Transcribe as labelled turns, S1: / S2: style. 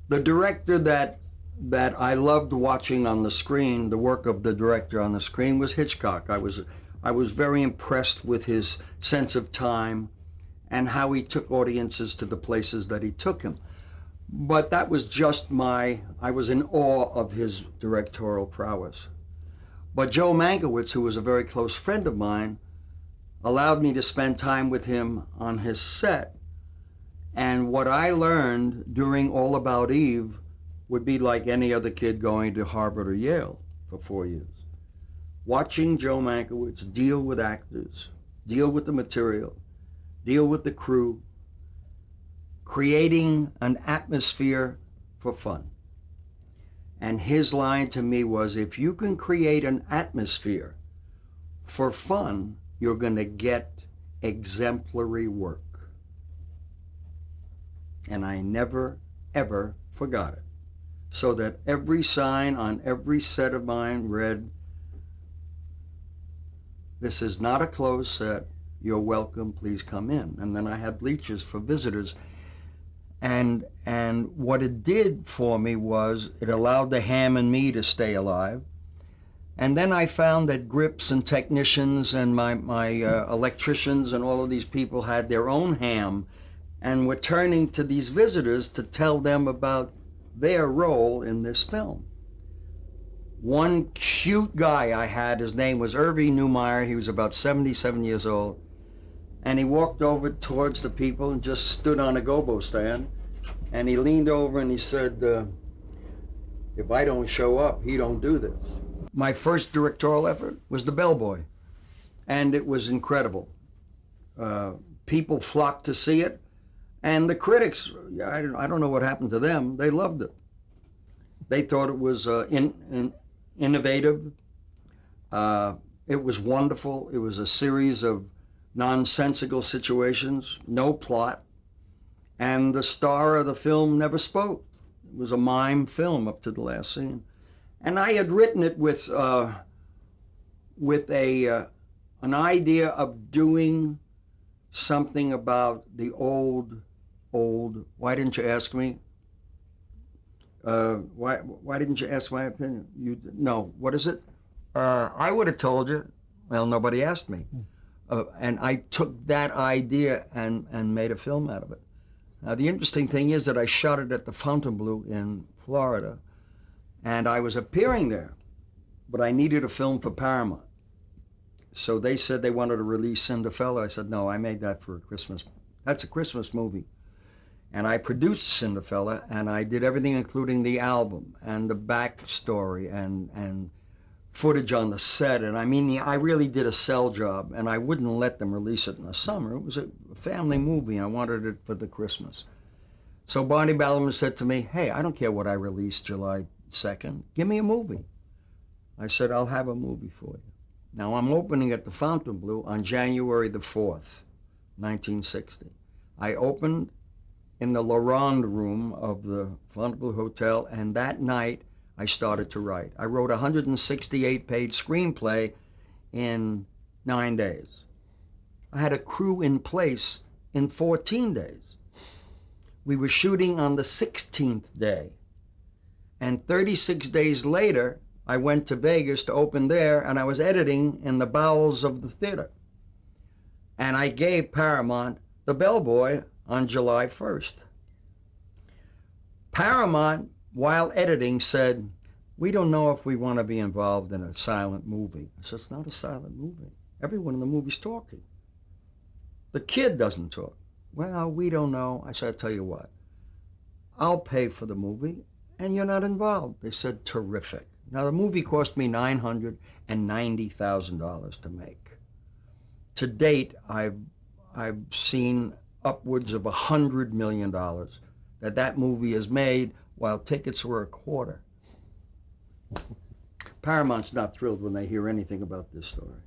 S1: The director that I loved watching on the screen, the work of the director on the screen, was Hitchcock. I was very impressed with his sense of time and how he took audiences to the places that he took him. But that was just I was in awe of his directorial prowess. But Joe Mankiewicz, who was a very close friend of mine, allowed me to spend time with him on his set. And what I learned during All About Eve would be like any other kid going to Harvard or Yale for 4 years. Watching Joe Mankiewicz deal with actors, deal with the material, deal with the crew, creating an atmosphere for fun. And his line to me was, if you can create an atmosphere for fun, you're going to get exemplary work. And I never, ever forgot it. So that every sign on every set of mine read, "This is not a closed set. You're welcome. Please come in." And then I had bleachers for visitors. And what it did for me was it allowed the ham and me to stay alive. And then I found that grips and technicians and my electricians and all of these people had their own ham and were turning to these visitors to tell them about their role in this film. One cute guy I had, his name was Irving Newmeyer. He was about 77 years old. And he walked over towards the people and just stood on a gobo stand. And he leaned over and he said, "If I don't show up, he don't do this." My first directorial effort was The Bellboy. And it was incredible. People flocked to see it. And the critics, I don't know what happened to them, they loved it. They thought it was innovative. It was wonderful. It was a series of nonsensical situations, no plot. And the star of the film never spoke. It was a mime film up to the last scene. And I had written it with an idea of doing something about the old, why didn't you ask me? Why didn't you ask my opinion? No, what is it? I would have told you. Well, nobody asked me. And I took that idea and made a film out of it. Now, the interesting thing is that I shot it at the Fontainebleau in Florida, and I was appearing there, but I needed a film for Paramount. So they said they wanted to release Cinderfella. I said, no, I made that for Christmas. That's a Christmas movie. And I produced Cinderfella, and I did everything, including the album and the backstory and footage on the set. And I mean, I really did a sell job, and I wouldn't let them release it in the summer. It was a family movie, and I wanted it for the Christmas. So Barney Ballerman said to me, "Hey, I don't care what I release July 2nd. Give me a movie." I said, "I'll have a movie for you." Now, I'm opening at the Fontainebleau on January the 4th, 1960. I opened in the La Ronde room of the Fontainebleau Hotel, and that night I started to write. I wrote a 168-page screenplay in 9 days. I had a crew in place in 14 days. We were shooting on the 16th day, and 36 days later, I went to Vegas to open there, and I was editing in the bowels of the theater. And I gave Paramount The Bellboy on July 1st. Paramount, while editing, said, "We don't know if we want to be involved in a silent movie." I said, "It's not a silent movie. Everyone in the movie's talking. The kid doesn't talk." "Well, we don't know." I said, "I'll tell you what. I'll pay for the movie, and you're not involved." They said, "Terrific." Now, the movie cost me $990,000 to make. To date, I've seen upwards of $100 million that movie has made, while tickets were a quarter. Paramount's not thrilled when they hear anything about this story.